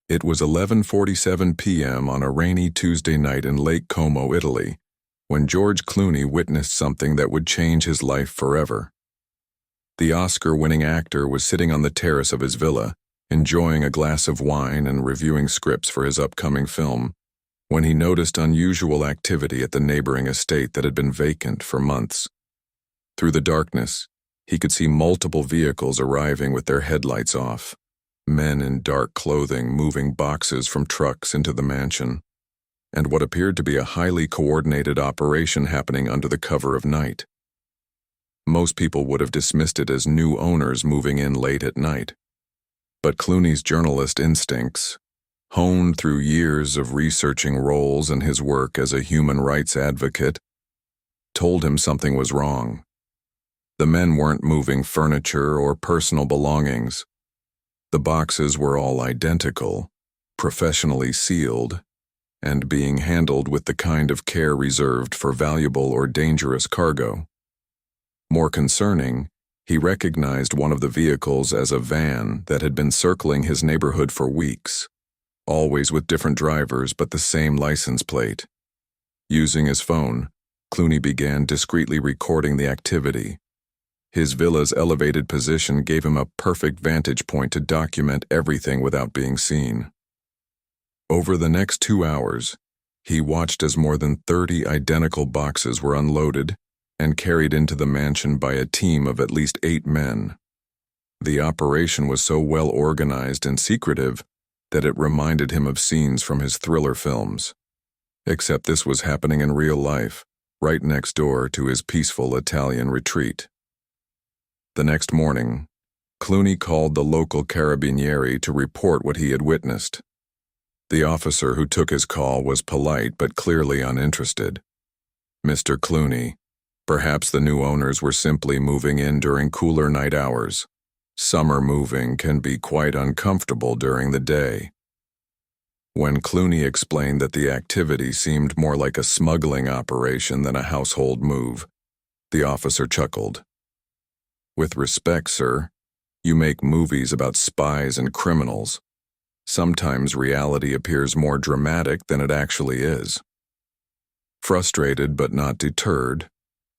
It was 11:47 p.m. on a rainy Tuesday night in Lake Como, Italy, when George Clooney witnessed something that would change his life forever. The Oscar-winning actor was sitting on the terrace of his villa, enjoying a glass of wine and reviewing scripts for his upcoming film, when he noticed unusual activity at the neighboring estate that had been vacant for months. Through the darkness, he could see multiple vehicles arriving with their headlights off, men in dark clothing moving boxes from trucks into the mansion, and what appeared to be a highly coordinated operation happening under the cover of night. Most people would have dismissed it as new owners moving in late at night. But Clooney's journalist instincts, honed through years of researching roles and his work as a human rights advocate, told him something was wrong. The men weren't moving furniture or personal belongings. The boxes were all identical, professionally sealed, and being handled with the kind of care reserved for valuable or dangerous cargo. More concerning, he recognized one of the vehicles as a van that had been circling his neighborhood for weeks, always with different drivers but the same license plate. Using his phone, Clooney began discreetly recording the activity. His villa's elevated position gave him a perfect vantage point to document everything without being seen. Over the next 2 hours, he watched as more than 30 identical boxes were unloaded and carried into the mansion by a team of at least 8 men. The operation was so well organized and secretive that it reminded him of scenes from his thriller films. Except this was happening in real life, right next door to his peaceful Italian retreat. The next morning, Clooney called the local carabinieri to report what he had witnessed. The officer who took his call was polite but clearly uninterested. "Mr. Clooney, perhaps the new owners were simply moving in during cooler night hours. Summer moving can be quite uncomfortable during the day." When Clooney explained that the activity seemed more like a smuggling operation than a household move, the officer chuckled. "With respect, sir, you make movies about spies and criminals. Sometimes reality appears more dramatic than it actually is." Frustrated but not deterred,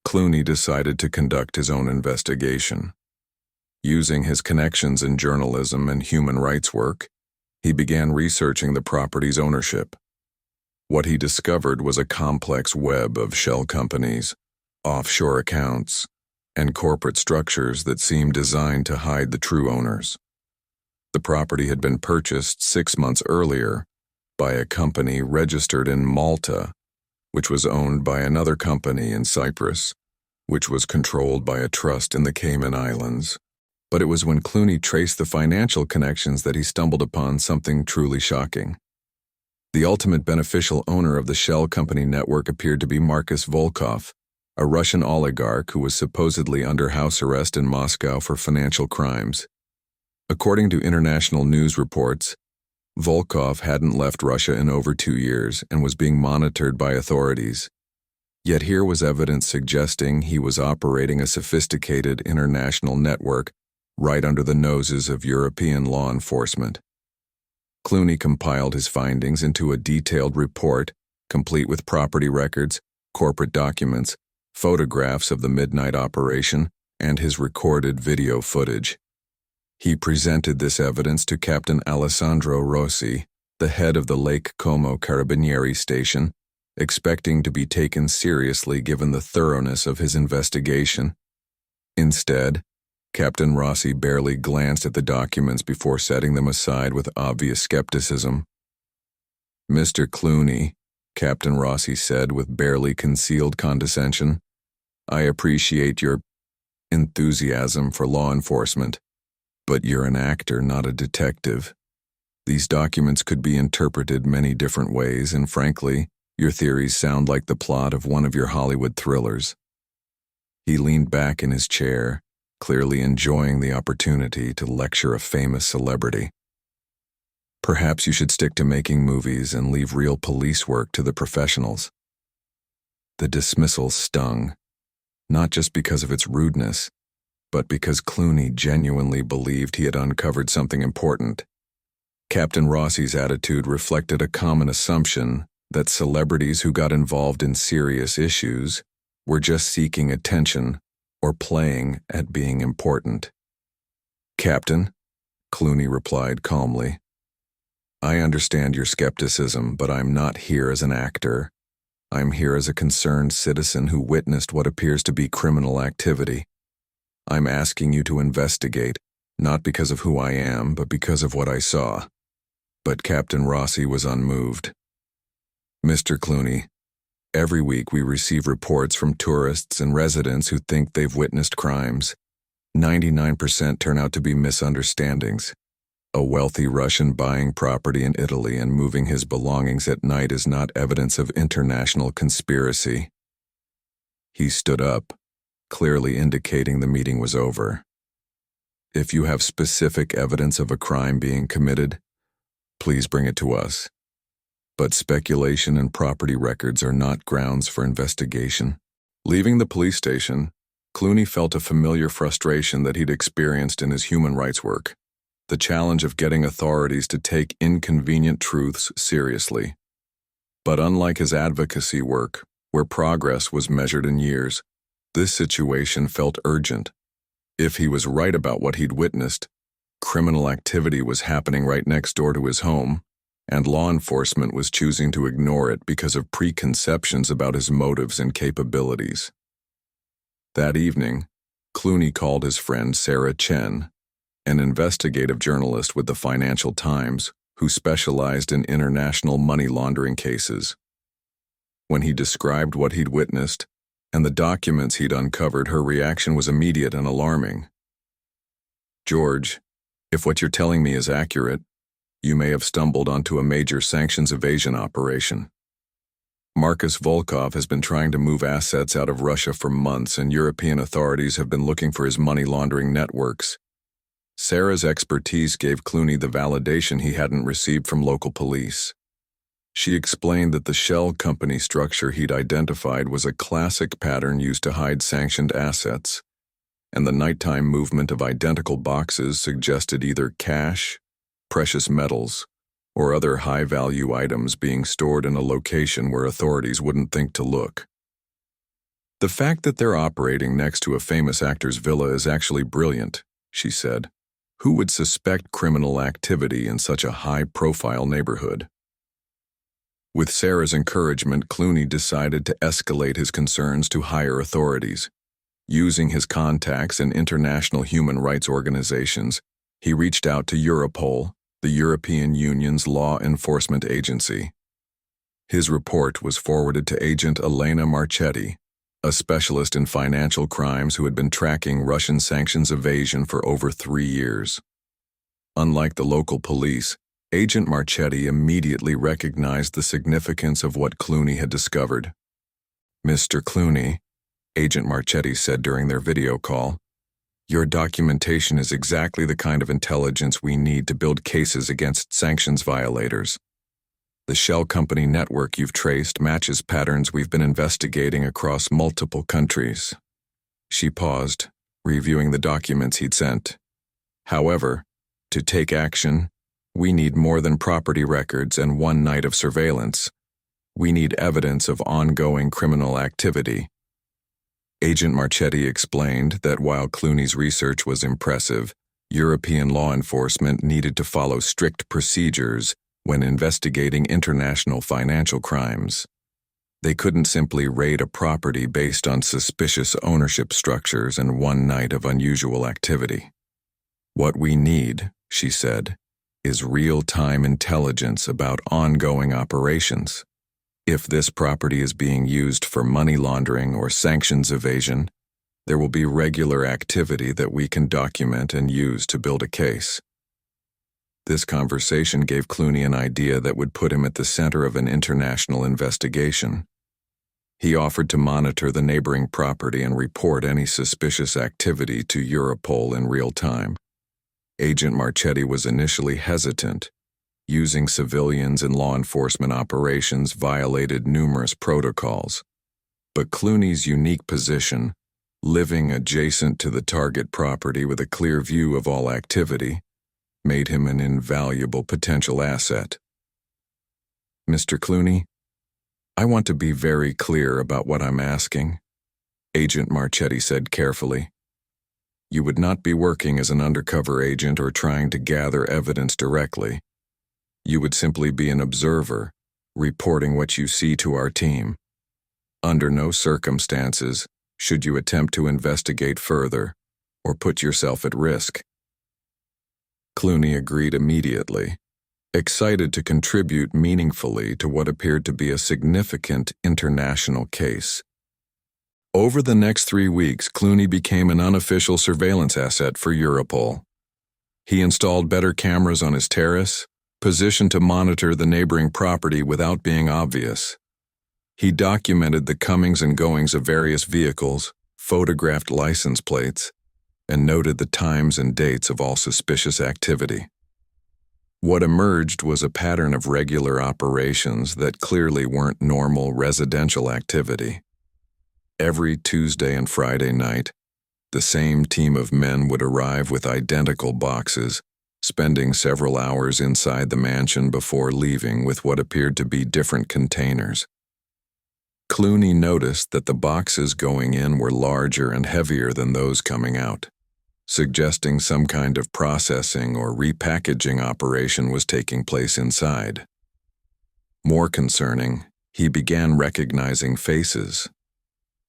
Clooney decided to conduct his own investigation. Using his connections in journalism and human rights work, he began researching the property's ownership. What he discovered was a complex web of shell companies, offshore accounts, and corporate structures that seemed designed to hide the true owners. The property had been purchased 6 months earlier by a company registered in Malta, which was owned by another company in Cyprus, which was controlled by a trust in the Cayman Islands. But it was when Clooney traced the financial connections that he stumbled upon something truly shocking. The ultimate beneficial owner of the shell company network appeared to be Marcus Volkov, a Russian oligarch who was supposedly under house arrest in Moscow for financial crimes. According to international news reports, Volkov hadn't left Russia in over 2 years and was being monitored by authorities. Yet here was evidence suggesting he was operating a sophisticated international network right under the noses of European law enforcement. Clooney compiled his findings into a detailed report, complete with property records, corporate documents, photographs of the midnight operation, and his recorded video footage. He presented this evidence to Captain Alessandro Rossi, the head of the Lake Como Carabinieri station, expecting to be taken seriously given the thoroughness of his investigation. Instead, Captain Rossi barely glanced at the documents before setting them aside with obvious skepticism. "Mr. Clooney," Captain Rossi said with barely concealed condescension, "I appreciate your enthusiasm for law enforcement, but you're an actor, not a detective. These documents could be interpreted many different ways, and frankly, your theories sound like the plot of one of your Hollywood thrillers." He leaned back in his chair, clearly enjoying the opportunity to lecture a famous celebrity. "Perhaps you should stick to making movies and leave real police work to the professionals." The dismissal stung, not just because of its rudeness, but because Clooney genuinely believed he had uncovered something important. Captain Rossi's attitude reflected a common assumption that celebrities who got involved in serious issues were just seeking attention or playing at being important. "Captain," Clooney replied calmly, "I understand your skepticism, but I'm not here as an actor. I'm here as a concerned citizen who witnessed what appears to be criminal activity. I'm asking you to investigate, not because of who I am, but because of what I saw." But Captain Rossi was unmoved. "Mr. Clooney, every week we receive reports from tourists and residents who think they've witnessed crimes. 99% turn out to be misunderstandings. A wealthy Russian buying property in Italy and moving his belongings at night is not evidence of international conspiracy." He stood up, clearly indicating the meeting was over. "If you have specific evidence of a crime being committed, please bring it to us. But speculation and property records are not grounds for investigation." Leaving the police station, Clooney felt a familiar frustration that he'd experienced in his human rights work. The challenge of getting authorities to take inconvenient truths seriously. But unlike his advocacy work, where progress was measured in years, this situation felt urgent. If he was right about what he'd witnessed, criminal activity was happening right next door to his home, and law enforcement was choosing to ignore it because of preconceptions about his motives and capabilities. That evening, Clooney called his friend Sarah Chen, an investigative journalist with the Financial Times who specialized in international money laundering cases. When he described what he'd witnessed and the documents he'd uncovered, her reaction was immediate and alarming. "George, if what you're telling me is accurate, you may have stumbled onto a major sanctions evasion operation. Marcus Volkov has been trying to move assets out of Russia for months, and European authorities have been looking for his money laundering networks." Sarah's expertise gave Clooney the validation he hadn't received from local police. She explained that the shell company structure he'd identified was a classic pattern used to hide sanctioned assets, and the nighttime movement of identical boxes suggested either cash, precious metals, or other high-value items being stored in a location where authorities wouldn't think to look. "The fact that they're operating next to a famous actor's villa is actually brilliant," she said. "Who would suspect criminal activity in such a high-profile neighborhood?" With Sarah's encouragement, Clooney decided to escalate his concerns to higher authorities. Using his contacts in international human rights organizations, he reached out to Europol, the European Union's law enforcement agency. His report was forwarded to Agent Elena Marchetti, a specialist in financial crimes who had been tracking Russian sanctions evasion for over 3 years. Unlike the local police, Agent Marchetti immediately recognized the significance of what Clooney had discovered. "Mr. Clooney," Agent Marchetti said during their video call, "your documentation is exactly the kind of intelligence we need to build cases against sanctions violators. The shell company network you've traced matches patterns we've been investigating across multiple countries." She paused, reviewing the documents he'd sent. "However, to take action, we need more than property records and one night of surveillance. We need evidence of ongoing criminal activity." Agent Marchetti explained that while Clooney's research was impressive, European law enforcement needed to follow strict procedures when investigating international financial crimes. They couldn't simply raid a property based on suspicious ownership structures and one night of unusual activity. "What we need," she said, "is real-time intelligence about ongoing operations. If this property is being used for money laundering or sanctions evasion, there will be regular activity that we can document and use to build a case." This conversation gave Clooney an idea that would put him at the center of an international investigation. He offered to monitor the neighboring property and report any suspicious activity to Europol in real time. Agent Marchetti was initially hesitant. Using civilians in law enforcement operations violated numerous protocols. But Clooney's unique position, living adjacent to the target property with a clear view of all activity, made him an invaluable potential asset. "Mr. Clooney, I want to be very clear about what I'm asking," Agent Marchetti said carefully. "You would not be working as an undercover agent or trying to gather evidence directly. You would simply be an observer, reporting what you see to our team. Under no circumstances should you attempt to investigate further or put yourself at risk." Clooney agreed immediately, excited to contribute meaningfully to what appeared to be a significant international case. Over the next 3 weeks, Clooney became an unofficial surveillance asset for Europol. He installed better cameras on his terrace, positioned to monitor the neighboring property without being obvious. He documented the comings and goings of various vehicles, photographed license plates, and noted the times and dates of all suspicious activity. What emerged was a pattern of regular operations that clearly weren't normal residential activity. Every Tuesday and Friday night, the same team of men would arrive with identical boxes, spending several hours inside the mansion before leaving with what appeared to be different containers. Clooney noticed that the boxes going in were larger and heavier than those coming out, suggesting some kind of processing or repackaging operation was taking place inside. More concerning, he began recognizing faces.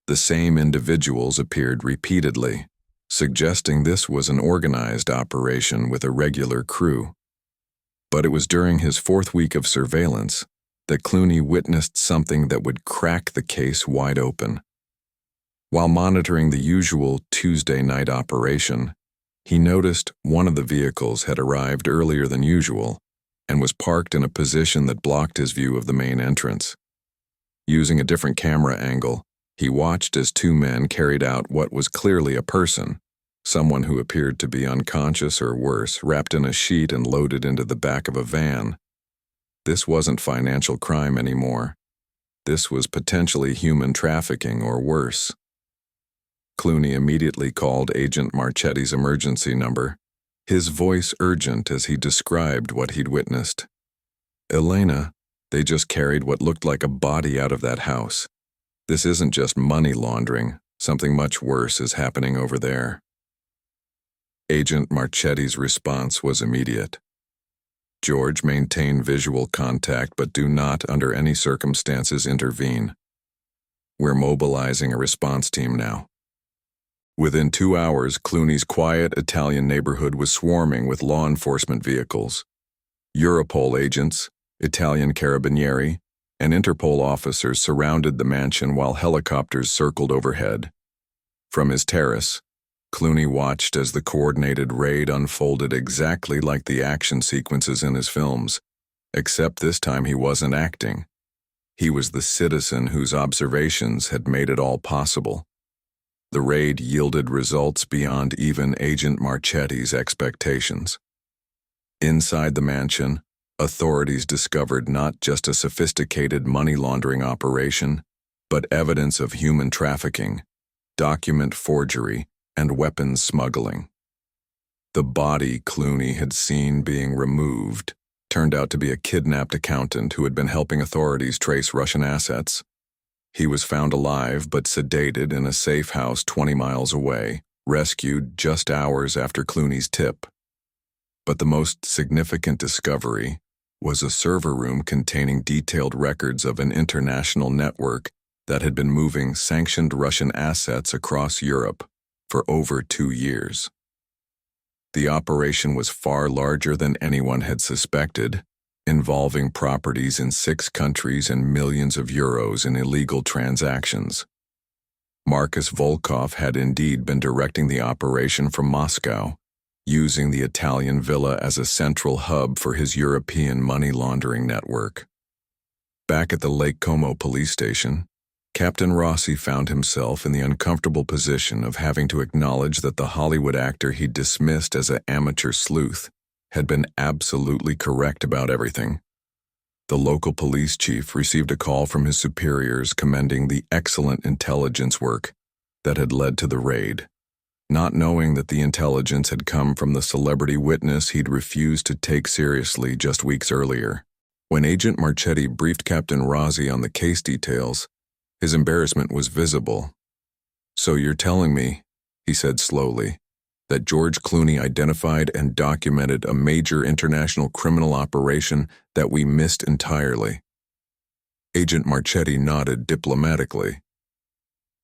The same individuals appeared repeatedly, suggesting this was an organized operation with a regular crew. But it was during his 4th week of surveillance that Clooney witnessed something that would crack the case wide open. While monitoring the usual Tuesday night operation, he noticed one of the vehicles had arrived earlier than usual and was parked in a position that blocked his view of the main entrance. Using a different camera angle, he watched as 2 men carried out what was clearly a person, someone who appeared to be unconscious or worse, wrapped in a sheet and loaded into the back of a van. This wasn't financial crime anymore. This was potentially human trafficking or worse. Clooney immediately called Agent Marchetti's emergency number, his voice urgent as he described what he'd witnessed. "Elena, they just carried what looked like a body out of that house. This isn't just money laundering. Something much worse is happening over there." Agent Marchetti's response was immediate. "George, maintain visual contact, but do not, under any circumstances, intervene. We're mobilizing a response team now." Within 2 hours, Clooney's quiet Italian neighborhood was swarming with law enforcement vehicles. Europol agents, Italian carabinieri, and Interpol officers surrounded the mansion while helicopters circled overhead. From his terrace, Clooney watched as the coordinated raid unfolded exactly like the action sequences in his films, except this time he wasn't acting. He was the citizen whose observations had made it all possible. The raid yielded results beyond even Agent Marchetti's expectations. Inside the mansion, authorities discovered not just a sophisticated money laundering operation, but evidence of human trafficking, document forgery, and weapons smuggling. The body Clooney had seen being removed turned out to be a kidnapped accountant who had been helping authorities trace Russian assets. He was found alive but sedated in a safe house 20 miles away, rescued just hours after Clooney's tip. But the most significant discovery was a server room containing detailed records of an international network that had been moving sanctioned Russian assets across Europe for over 2 years. The operation was far larger than anyone had suspected, involving properties in 6 countries and millions of euros in illegal transactions. Marcus Volkov had indeed been directing the operation from Moscow, using the Italian villa as a central hub for his European money laundering network. Back at the Lake Como police station, Captain Rossi found himself in the uncomfortable position of having to acknowledge that the Hollywood actor he dismissed as an amateur sleuth had been absolutely correct about everything. The local police chief received a call from his superiors commending the excellent intelligence work that had led to the raid. not knowing that the intelligence had come from the celebrity witness he'd refused to take seriously just weeks earlier. When Agent Marchetti briefed Captain Rossi on the case details, his embarrassment was visible. "So you're telling me," he said slowly, "that George Clooney identified and documented a major international criminal operation that we missed entirely?" Agent Marchetti nodded diplomatically.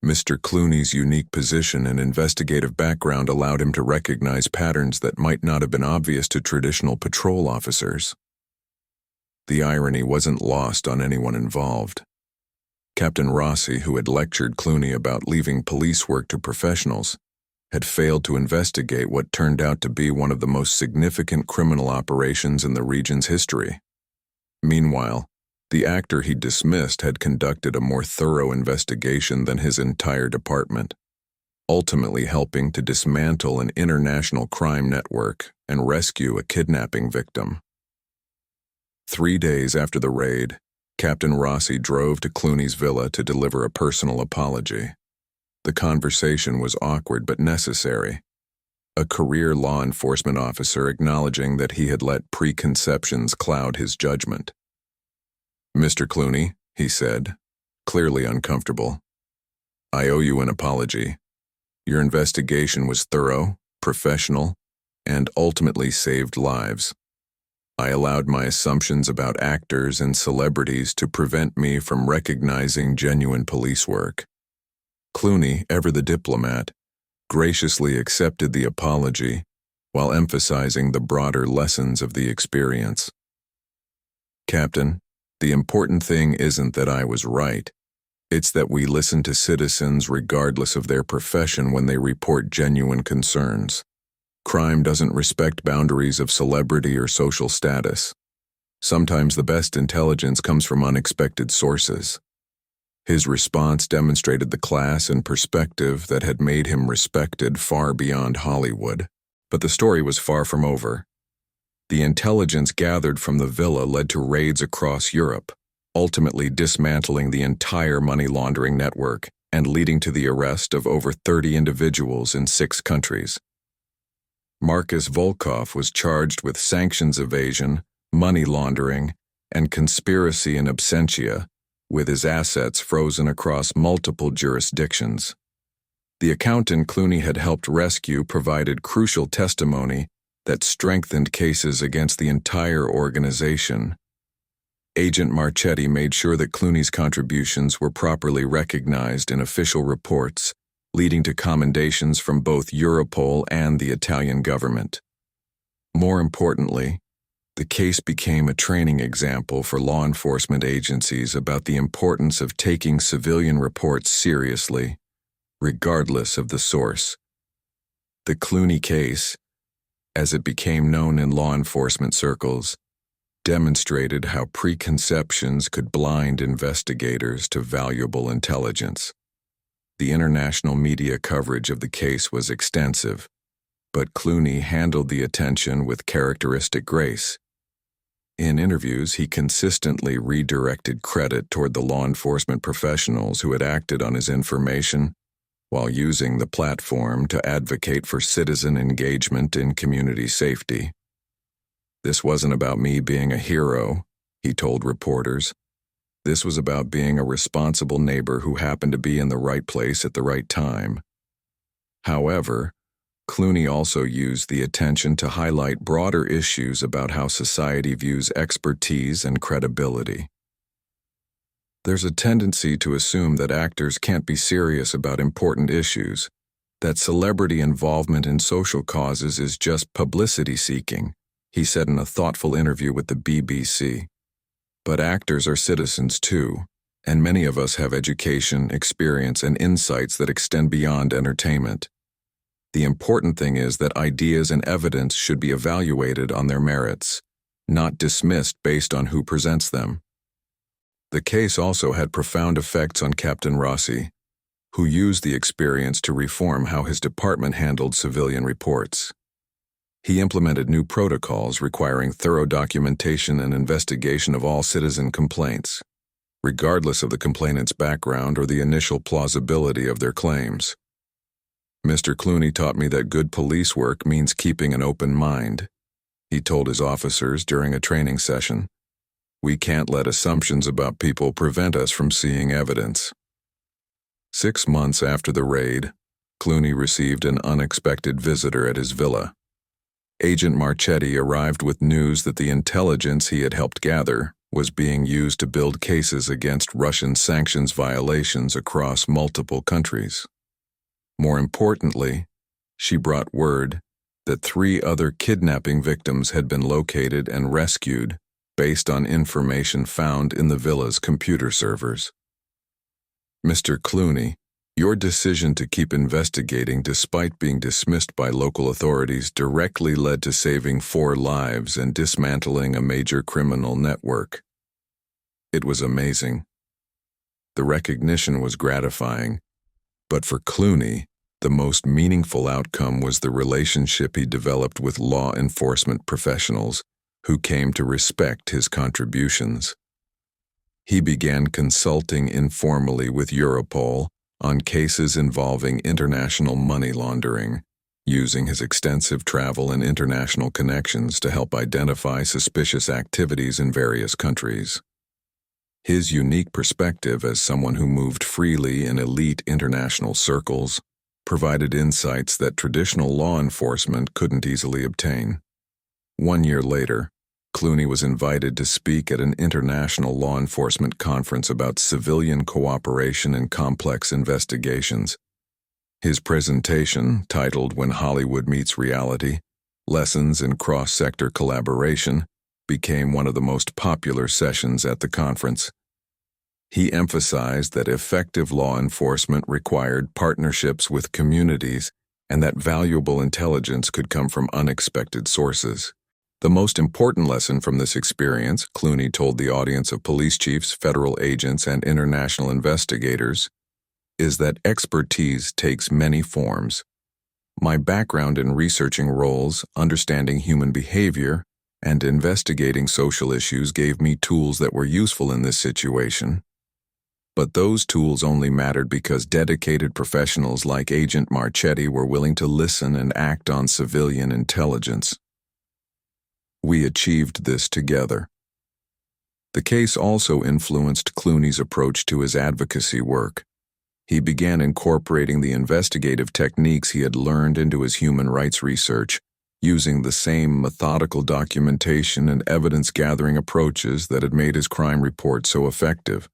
Mr. Clooney's unique position and investigative background allowed him to recognize patterns that might not have been obvious to traditional patrol officers. The irony wasn't lost on anyone involved. Captain Rossi, who had lectured Clooney about leaving police work to professionals, had failed to investigate what turned out to be one of the most significant criminal operations in the region's history. Meanwhile, the actor he dismissed had conducted a more thorough investigation than his entire department, ultimately helping to dismantle an international crime network and rescue a kidnapping victim. 3 days after the raid, Captain Rossi drove to Clooney's villa to deliver a personal apology. The conversation was awkward but necessary. A career law enforcement officer acknowledging that he had let preconceptions cloud his judgment. "Mr. Clooney," he said, clearly uncomfortable, "I owe you an apology. Your investigation was thorough, professional, and ultimately saved lives. I allowed my assumptions about actors and celebrities to prevent me from recognizing genuine police work." Clooney, ever the diplomat, graciously accepted the apology while emphasizing the broader lessons of the experience. "Captain, the important thing isn't that I was right. It's that we listen to citizens regardless of their profession when they report genuine concerns. Crime doesn't respect boundaries of celebrity or social status. Sometimes the best intelligence comes from unexpected sources." His response demonstrated the class and perspective that had made him respected far beyond Hollywood. But the story was far from over. The intelligence gathered from the villa led to raids across Europe, ultimately dismantling the entire money laundering network and leading to the arrest of over 30 individuals in 6 countries. Marcus Volkov was charged with sanctions evasion, money laundering, and conspiracy in absentia, with his assets frozen across multiple jurisdictions. The accountant Clooney had helped rescue provided crucial testimony that strengthened cases against the entire organization. Agent Marchetti made sure that Clooney's contributions were properly recognized in official reports, leading to commendations from both Europol and the Italian government. More importantly, the case became a training example for law enforcement agencies about the importance of taking civilian reports seriously, regardless of the source. The Clooney case, as it became known in law enforcement circles, demonstrated how preconceptions could blind investigators to valuable intelligence. The international media coverage of the case was extensive, but Clooney handled the attention with characteristic grace. In interviews, he consistently redirected credit toward the law enforcement professionals who had acted on his information, while using the platform to advocate for citizen engagement in community safety. "This wasn't about me being a hero," he told reporters. "This was about being a responsible neighbor who happened to be in the right place at the right time." However, Clooney also used the attention to highlight broader issues about how society views expertise and credibility. There's a tendency to assume that actors can't be serious about important issues, that celebrity involvement in social causes is just publicity seeking, he said in a thoughtful interview with the BBC. But actors are citizens too, and many of us have education, experience, and insights that extend beyond entertainment. The important thing is that ideas and evidence should be evaluated on their merits, not dismissed based on who presents them. The case also had profound effects on Captain Rossi, who used the experience to reform how his department handled civilian reports. He implemented new protocols requiring thorough documentation and investigation of all citizen complaints, regardless of the complainant's background or the initial plausibility of their claims. Mr. Clooney taught me that good police work means keeping an open mind. He told his officers during a training session, "We can't let assumptions about people prevent us from seeing evidence." 6 months after the raid, Clooney received an unexpected visitor at his villa. Agent Marchetti arrived with news that the intelligence he had helped gather was being used to build cases against Russian sanctions violations across multiple countries. More importantly, she brought word that 3 other kidnapping victims had been located and rescued based on information found in the villa's computer servers. "Mr. Clooney, your decision to keep investigating despite being dismissed by local authorities directly led to saving 4 lives and dismantling a major criminal network. It was amazing." The recognition was gratifying, but for Clooney, the most meaningful outcome was the relationship he developed with law enforcement professionals who came to respect his contributions. He began consulting informally with Europol on cases involving international money laundering, using his extensive travel and international connections to help identify suspicious activities in various countries. His unique perspective as someone who moved freely in elite international circles provided insights that traditional law enforcement couldn't easily obtain. 1 year later, Clooney was invited to speak at an international law enforcement conference about civilian cooperation in complex investigations. His presentation, titled "When Hollywood Meets Reality: Lessons in Cross-Sector Collaboration," became one of the most popular sessions at the conference. He emphasized that effective law enforcement required partnerships with communities and that valuable intelligence could come from unexpected sources. The most important lesson from this experience, Clooney told the audience of police chiefs, federal agents, and international investigators, is that expertise takes many forms. My background in researching roles, understanding human behavior, and investigating social issues gave me tools that were useful in this situation. But those tools only mattered because dedicated professionals like Agent Marchetti were willing to listen and act on civilian intelligence. We achieved this together. The case also influenced Clooney's approach to his advocacy work. He began incorporating the investigative techniques he had learned into his human rights research, using the same methodical documentation and evidence-gathering approaches that had made his crime report so effective.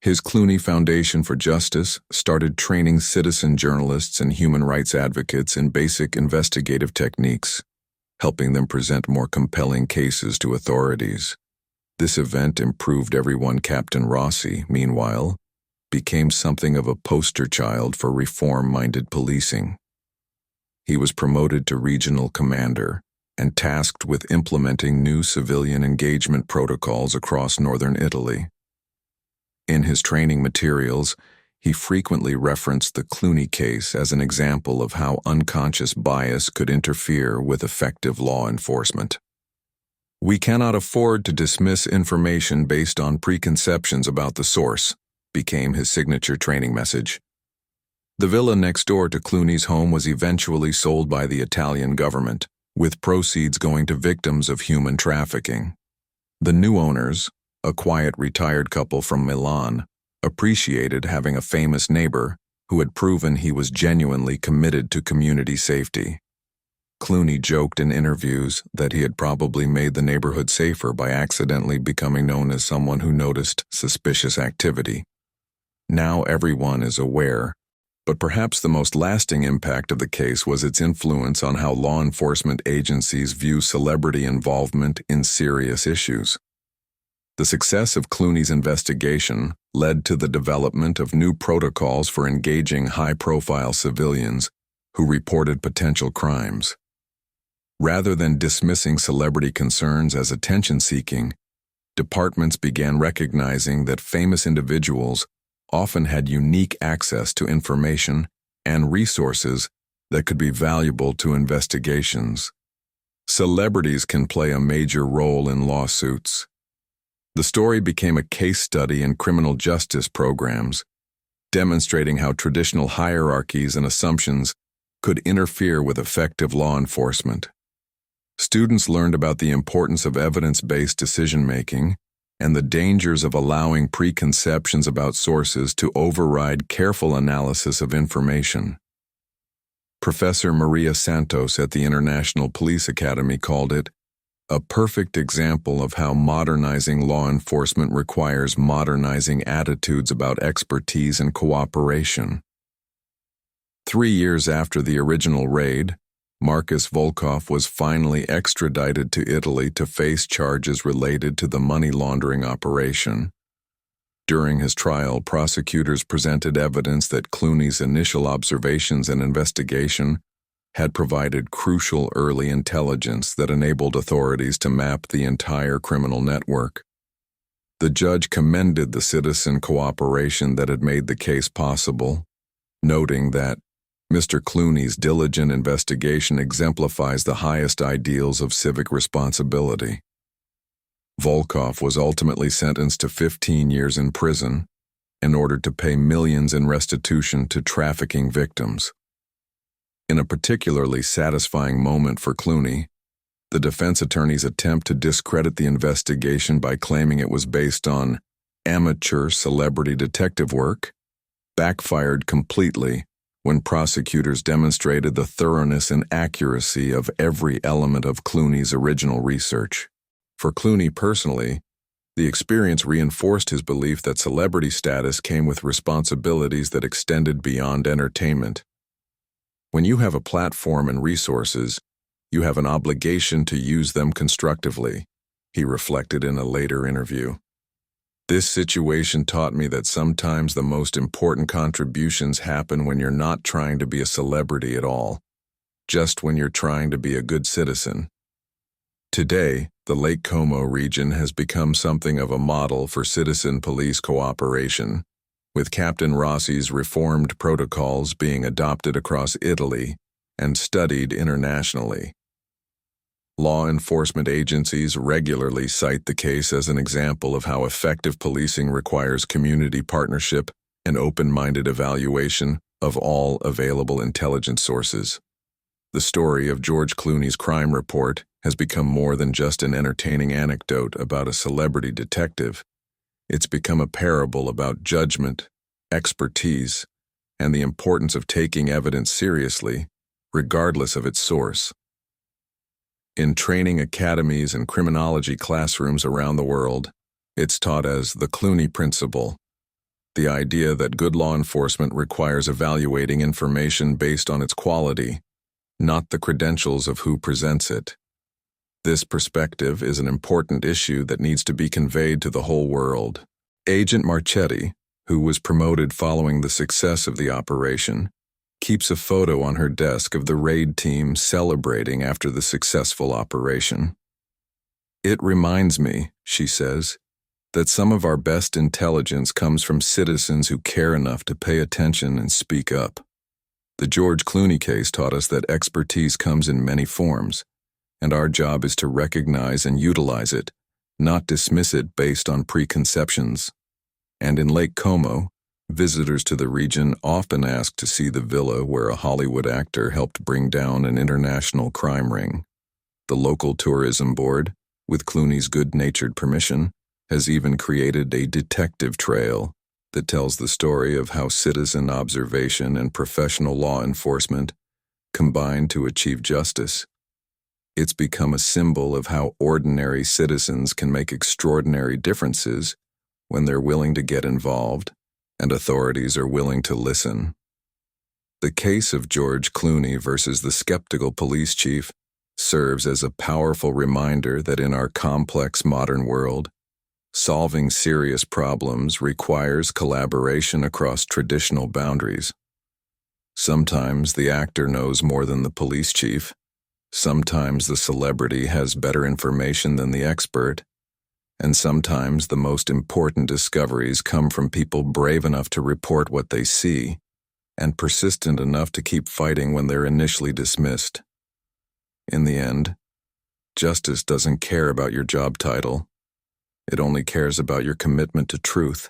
His Clooney Foundation for Justice started training citizen journalists and human rights advocates in basic investigative techniques, helping them present more compelling cases to authorities. This event improved everyone. Captain Rossi, meanwhile, became something of a poster child for reform-minded policing. He was promoted to regional commander and tasked with implementing new civilian engagement protocols across northern Italy. In his training materials, he frequently referenced the Clooney case as an example of how unconscious bias could interfere with effective law enforcement. "We cannot afford to dismiss information based on preconceptions about the source," became his signature training message. The villa next door to Clooney's home was eventually sold by the Italian government, with proceeds going to victims of human trafficking. The new owners, a quiet retired couple from Milan, appreciated having a famous neighbor who had proven he was genuinely committed to community safety. Clooney joked in interviews that he had probably made the neighborhood safer by accidentally becoming known as someone who noticed suspicious activity. Now everyone is aware, but perhaps the most lasting impact of the case was its influence on how law enforcement agencies view celebrity involvement in serious issues. The success of Clooney's investigation led to the development of new protocols for engaging high-profile civilians who reported potential crimes. Rather than dismissing celebrity concerns as attention-seeking, departments began recognizing that famous individuals often had unique access to information and resources that could be valuable to investigations. Celebrities can play a major role in lawsuits. The story became a case study in criminal justice programs, demonstrating how traditional hierarchies and assumptions could interfere with effective law enforcement. Students learned about the importance of evidence-based decision-making and the dangers of allowing preconceptions about sources to override careful analysis of information. Professor Maria Santos at the International Police Academy called it a perfect example of how modernizing law enforcement requires modernizing attitudes about expertise and cooperation. 3 years after the original raid, Marcus Volkov was finally extradited to Italy to face charges related to the money laundering operation. During his trial, prosecutors presented evidence that Clooney's initial observations and investigation had provided crucial early intelligence that enabled authorities to map the entire criminal network. The judge commended the citizen cooperation that had made the case possible, noting that Mr. Clooney's diligent investigation exemplifies the highest ideals of civic responsibility. Volkov was ultimately sentenced to 15 years in prison in order to pay millions in restitution to trafficking victims. In a particularly satisfying moment for Clooney, the defense attorney's attempt to discredit the investigation by claiming it was based on amateur celebrity detective work backfired completely when prosecutors demonstrated the thoroughness and accuracy of every element of Clooney's original research. For Clooney personally, the experience reinforced his belief that celebrity status came with responsibilities that extended beyond entertainment. When you have a platform and resources, you have an obligation to use them constructively, he reflected in a later interview. This situation taught me that sometimes the most important contributions happen when you're not trying to be a celebrity at all, just when you're trying to be a good citizen. Today, the Lake Como region has become something of a model for citizen police cooperation, with Captain Rossi's reformed protocols being adopted across Italy and studied internationally. Law enforcement agencies regularly cite the case as an example of how effective policing requires community partnership and open-minded evaluation of all available intelligence sources. The story of George Clooney's crime report has become more than just an entertaining anecdote about a celebrity detective. It's become a parable about judgment, expertise, and the importance of taking evidence seriously, regardless of its source. In training academies and criminology classrooms around the world, it's taught as the Clooney principle, the idea that good law enforcement requires evaluating information based on its quality, not the credentials of who presents it. This perspective is an important issue that needs to be conveyed to the whole world. Agent Marchetti, who was promoted following the success of the operation, keeps a photo on her desk of the raid team celebrating after the successful operation. "It reminds me," she says, "that some of our best intelligence comes from citizens who care enough to pay attention and speak up." The George Clooney case taught us that expertise comes in many forms, and our job is to recognize and utilize it, not dismiss it based on preconceptions. And in Lake Como, visitors to the region often ask to see the villa where a Hollywood actor helped bring down an international crime ring. The local tourism board, with Clooney's good-natured permission, has even created a detective trail that tells the story of how citizen observation and professional law enforcement combine to achieve justice. It's become a symbol of how ordinary citizens can make extraordinary differences when they're willing to get involved and authorities are willing to listen. The case of George Clooney versus the skeptical police chief serves as a powerful reminder that in our complex modern world, solving serious problems requires collaboration across traditional boundaries. Sometimes the actor knows more than the police chief. Sometimes the celebrity has better information than the expert. And sometimes the most important discoveries come from people brave enough to report what they see and persistent enough to keep fighting when they're initially dismissed. In the end, justice doesn't care about your job title. It only cares about your commitment to truth.